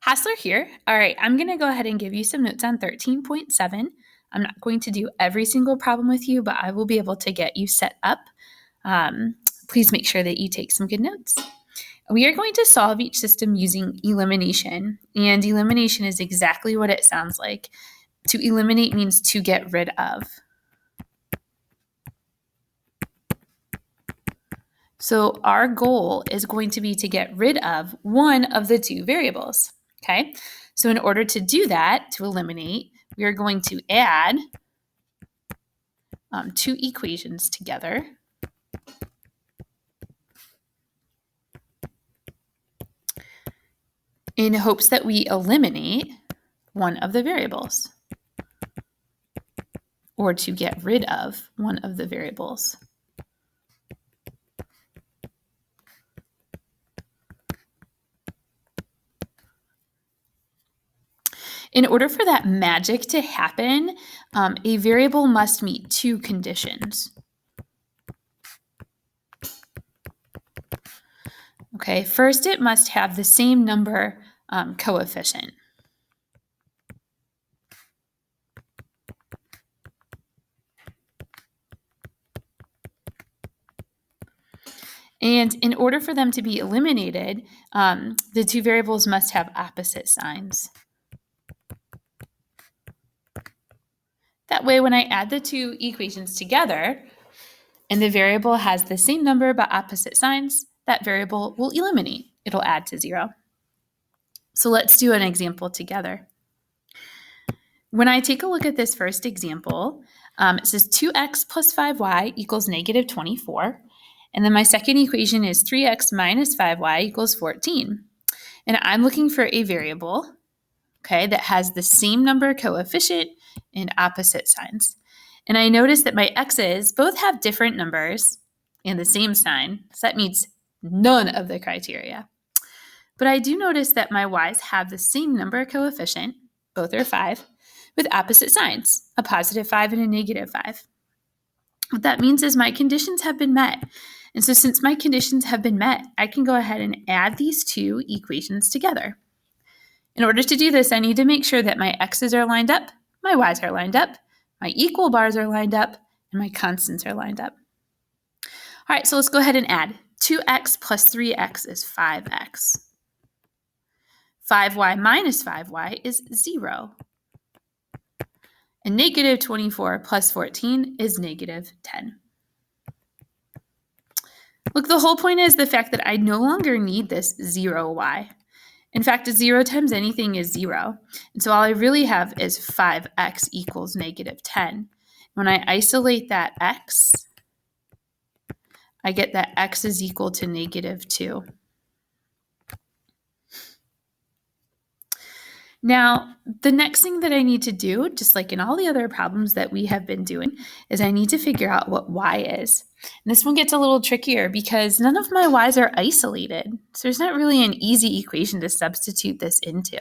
Hassler here. All right, I'm going to go ahead and give you some notes on 13.7. I'm not going to do every single problem with you, but I will be able to get you set up. Please make sure that you take some good notes. We are going to solve each system using elimination, and elimination is exactly what it sounds like. To eliminate means to get rid of. So our goal is going to be to get rid of one of the two variables, okay? So in order to do that, to eliminate, we are going to add two equations together. In hopes that we eliminate one of the variables, or to get rid of one of the variables. In order for that magic to happen, a variable must meet two conditions. Okay, first it must have the same number coefficient. And in order for them to be eliminated, the two variables must have opposite signs. That way, when I add the two equations together, and the variable has the same number but opposite signs, that variable will eliminate. It'll add to 0. So let's do an example together. When I take a look at this first example, it says 2x plus 5y equals negative 24. And then my second equation is 3x minus 5y equals 14. And I'm looking for a variable, okay, that has the same number coefficient and opposite signs. And I notice that my x's both have different numbers and the same sign, so that meets none of the criteria. But I do notice that my y's have the same number coefficient, both are 5, with opposite signs, a positive 5 and a negative 5. What that means is my conditions have been met. And so since my conditions have been met, I can go ahead and add these two equations together. In order to do this, I need to make sure that my x's are lined up, my y's are lined up, my equal bars are lined up, and my constants are lined up. All right, so let's go ahead and add. 2x plus 3x is 5x. 5y minus 5y is 0. And negative 24 plus 14 is negative 10. Look, the whole point is the fact that I no longer need this 0y. In fact, 0 times anything is 0. And so all I really have is 5x equals negative 10. When I isolate that x, I get that x is equal to negative 2. Now, the next thing that I need to do, just like in all the other problems that we have been doing, is I need to figure out what y is. And this one gets a little trickier because none of my y's are isolated. So there's not really an easy equation to substitute this into.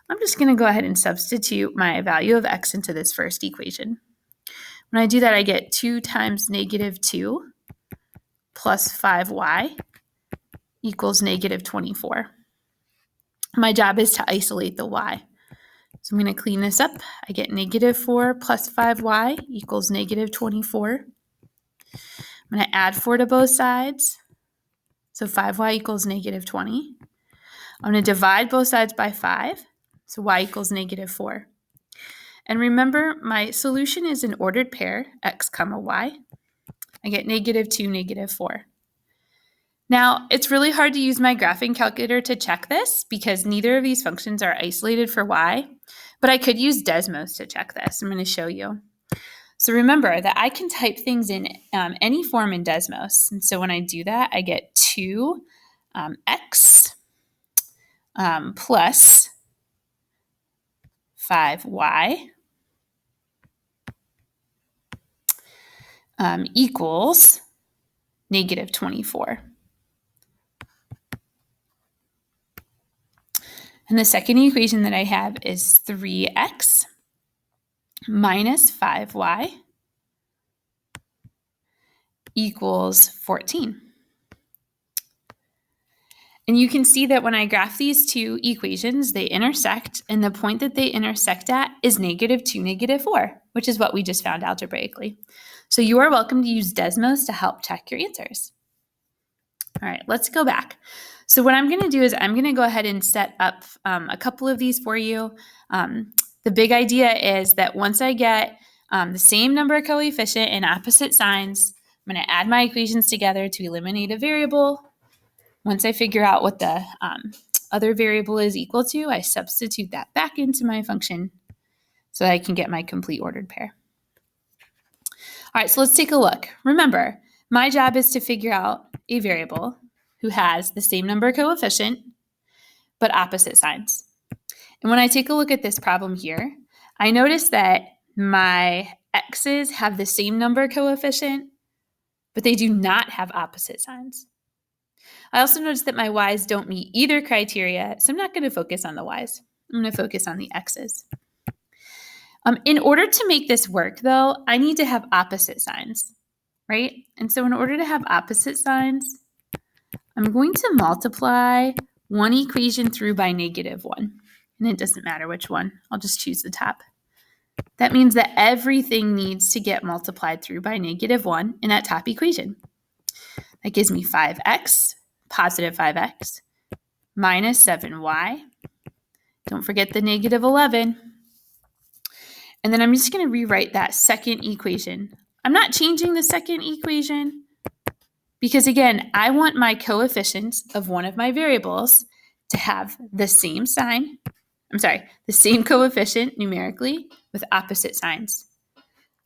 I'm just going to go ahead and substitute my value of x into this first equation. When I do that, I get 2 times negative 2 plus 5y equals negative 24. My job is to isolate the y. So I'm going to clean this up. I get negative 4 plus 5y equals negative 24. I'm going to add 4 to both sides. So 5y equals negative 20. I'm going to divide both sides by 5. So y equals negative 4. And remember, my solution is an ordered pair, x comma y. I get negative 2, negative 4. Now, it's really hard to use my graphing calculator to check this because neither of these functions are isolated for y, but I could use Desmos to check this. I'm going to show you. So remember that I can type things in any form in Desmos. And so when I do that, I get 2x plus 5y equals negative 24. And the second equation that I have is 3x minus 5y equals 14. And you can see that when I graph these two equations, they intersect, and the point that they intersect at is -2, -4, which is what we just found algebraically. So you are welcome to use Desmos to help check your answers. All right, let's go back. So what I'm going to do is I'm going to go ahead and set up a couple of these for you. The big idea is that once I get the same number coefficient and opposite signs, I'm going to add my equations together to eliminate a variable. Once I figure out what the other variable is equal to, I substitute that back into my function so that I can get my complete ordered pair. All right, so let's take a look. Remember, my job is to figure out a variable who has the same number coefficient, but opposite signs. And when I take a look at this problem here, I notice that my x's have the same number coefficient, but they do not have opposite signs. I also notice that my y's don't meet either criteria, so I'm not going to focus on the y's. I'm going to focus on the x's. In order to make this work, though, I need to have opposite signs, right? And so in order to have opposite signs, I'm going to multiply one equation through by -1. And it doesn't matter which one. I'll just choose the top. That means that everything needs to get multiplied through by -1 in that top equation. That gives me 5x, positive 5x, minus 7y. Don't forget the -11. And then I'm just going to rewrite that second equation. I'm not changing the second equation because, again, I want my coefficients of one of my variables to have the same sign. The same coefficient numerically with opposite signs.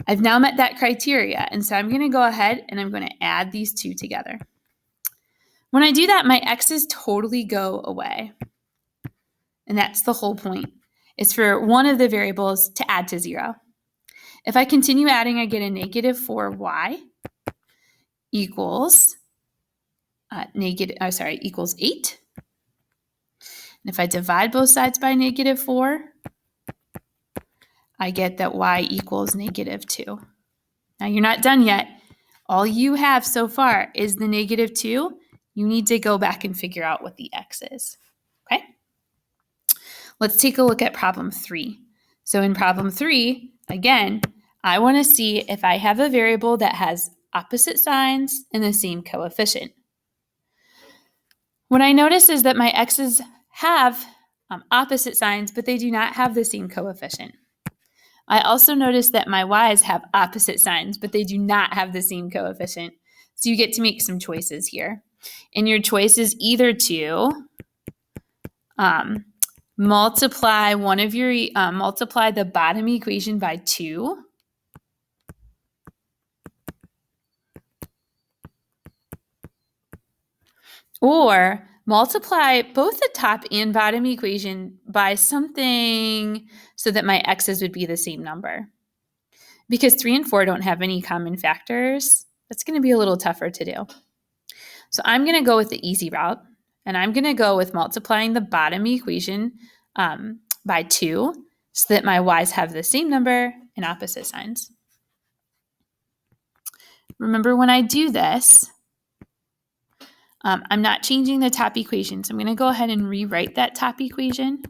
I've now met that criteria, and so I'm going to go ahead and I'm going to add these two together. When I do that, my x's totally go away. And that's the whole point, is for one of the variables to add to 0. If I continue adding, I get a -4y equals equals 8. And if I divide both sides by -4, I get that y equals -2. Now you're not done yet. All you have so far is the -2. You need to go back and figure out what the x is. Okay? Let's take a look at problem 3. So in problem 3, again, I want to see if I have a variable that has opposite signs and the same coefficient. What I notice is that my x's have opposite signs, but they do not have the same coefficient. I also notice that my y's have opposite signs, but they do not have the same coefficient. So you get to make some choices here. And your choice is either to multiply the bottom equation by 2, or multiply both the top and bottom equation by something so that my x's would be the same number. Because 3 and 4 don't have any common factors, that's going to be a little tougher to do. So I'm going to go with the easy route, and I'm going to go with multiplying the bottom equation by 2 so that my y's have the same number and opposite signs. Remember, when I do this, I'm not changing the top equation, so I'm going to go ahead and rewrite that top equation.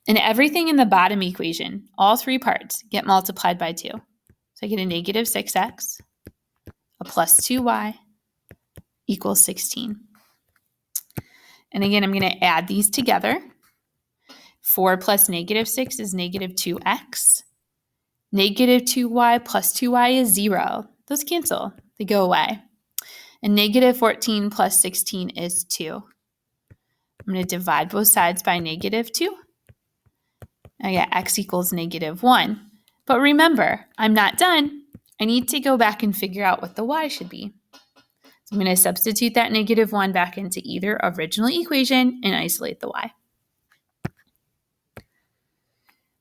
And everything in the bottom equation, all three parts, get multiplied by 2. So I get a -6x, a plus 2y, equals 16. And again, I'm going to add these together. 4 plus -6 is -2x. -2y plus 2y is 0. Those cancel. They go away. And -14 plus 16 is 2. I'm going to divide both sides by -2. I get x equals -1. But remember, I'm not done. I need to go back and figure out what the y should be. So I'm going to substitute that -1 back into either original equation and isolate the y.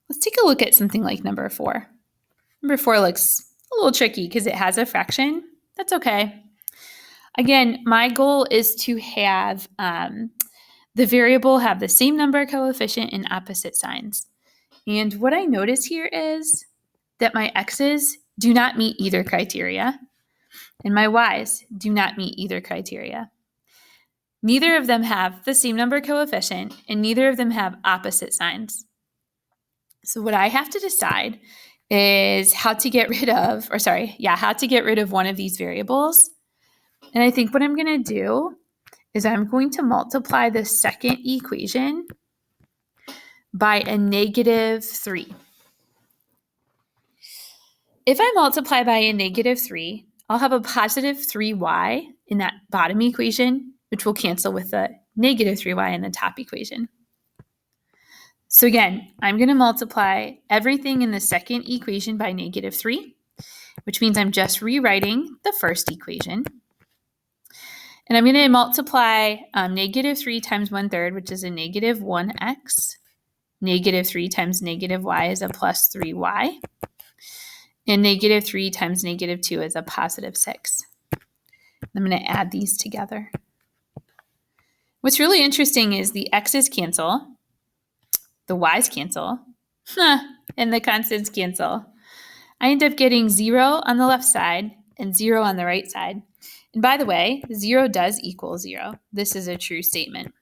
Let's take a look at something like number 4. Number 4 looks a little tricky because it has a fraction. That's okay. Again, my goal is to have the variable have the same number coefficient and opposite signs. And what I notice here is that my x's do not meet either criteria, and my y's do not meet either criteria. Neither of them have the same number coefficient, and neither of them have opposite signs. So what I have to decide is how to get rid of one of these variables. And I think what I'm going to do is I'm going to multiply the second equation by a -3. If I multiply by a -3, I'll have a positive 3y in that bottom equation, which will cancel with the -3y in the top equation. So again, I'm going to multiply everything in the second equation by -3, which means I'm just rewriting the first equation. And I'm going to multiply -3 times 1/3, which is a -1x. -3 times -y is a plus 3y. And -3 times -2 is a positive 6. I'm going to add these together. What's really interesting is the x's cancel, the y's cancel, and the constants cancel. I end up getting 0 on the left side and 0 on the right side. And by the way, 0 does equal 0. This is a true statement.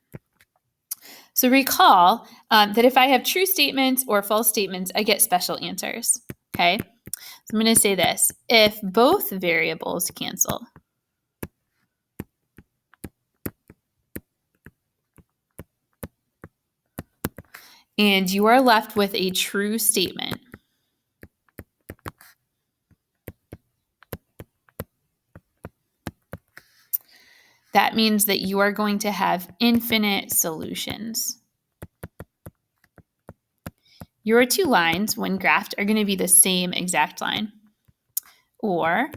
So recall that if I have true statements or false statements, I get special answers, okay? So I'm going to say this. If both variables cancel, and you are left with a true statement, that means that you are going to have infinite solutions. Your two lines, when graphed, are going to be the same exact line. Or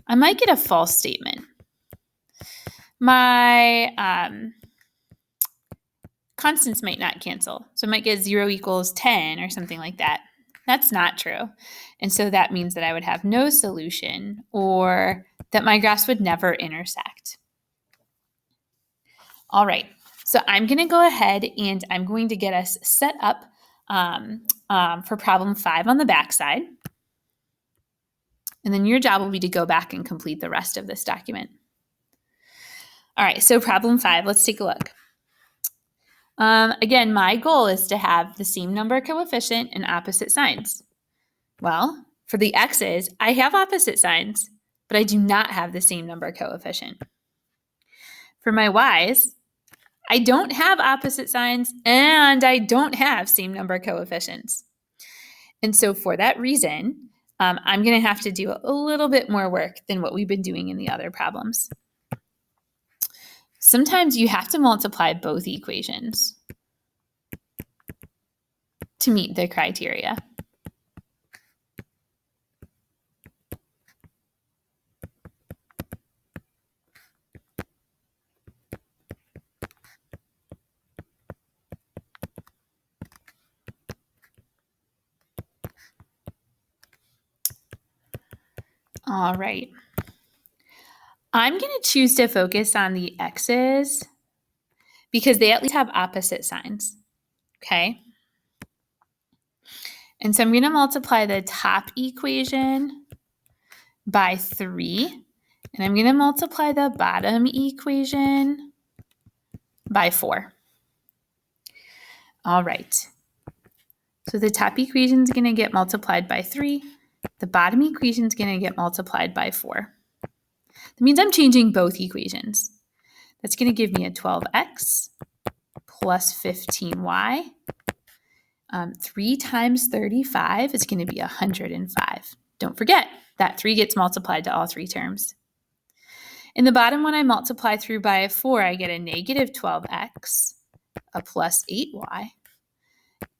I might get a false statement. My constants might not cancel. So I might get 0 equals 10 or something like that. That's not true. And so that means that I would have no solution, or that my graphs would never intersect. All right, so I'm going to go ahead and I'm going to get us set up for problem 5 on the back side. And then your job will be to go back and complete the rest of this document. All right, so problem 5, let's take a look. Again, my goal is to have the same number coefficient and opposite signs. Well, for the x's, I have opposite signs, but I do not have the same number coefficient. For my y's, I don't have opposite signs and I don't have same number coefficients. And so for that reason, I'm going to have to do a little bit more work than what we've been doing in the other problems. Sometimes you have to multiply both equations to meet the criteria. All right. I'm going to choose to focus on the x's because they at least have opposite signs, okay? And so I'm going to multiply the top equation by 3, and I'm going to multiply the bottom equation by 4. All right. So the top equation is going to get multiplied by 3. The bottom equation is going to get multiplied by 4. That means I'm changing both equations. That's going to give me a 12x plus 15y. 3 times 35 is going to be 105. Don't forget, that 3 gets multiplied to all 3 terms. In the bottom, when I multiply through by 4, I get a negative 12x, a plus 8y,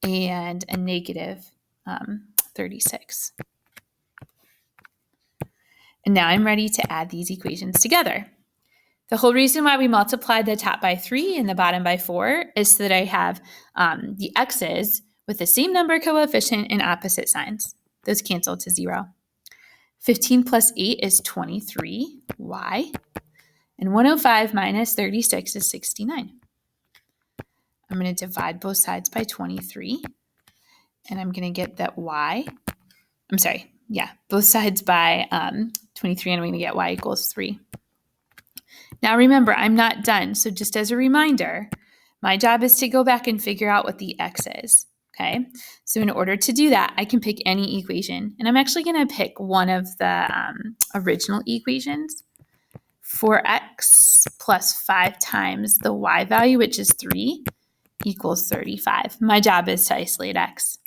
and a negative 36. And now I'm ready to add these equations together. The whole reason why we multiplied the top by 3 and the bottom by 4 is so that I have the x's with the same number coefficient and opposite signs. Those cancel to 0. 15 plus 8 is 23y, and 105 minus 36 is 69. I'm going to divide both sides by 23, and I'm going to get that both sides by 23, and I'm going to get y equals 3. Now remember, I'm not done. So just as a reminder, my job is to go back and figure out what the x is. Okay, so in order to do that, I can pick any equation. And I'm actually going to pick one of the original equations. 4x plus 5 times the y value, which is 3, equals 35. My job is to isolate x.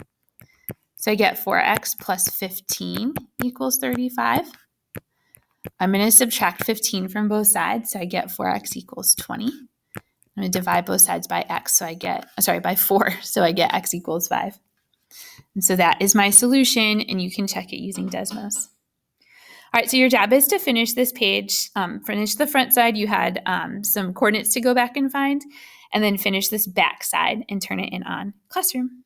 So I get 4x plus 15 equals 35. I'm going to subtract 15 from both sides, so I get 4x equals 20. I'm going to divide both sides by x, so I get, by 4, so I get x equals 5. And so that is my solution, and you can check it using Desmos. All right, so your job is to finish this page. Finish the front side. You had some coordinates to go back and find, and then finish this back side and turn it in on Classroom.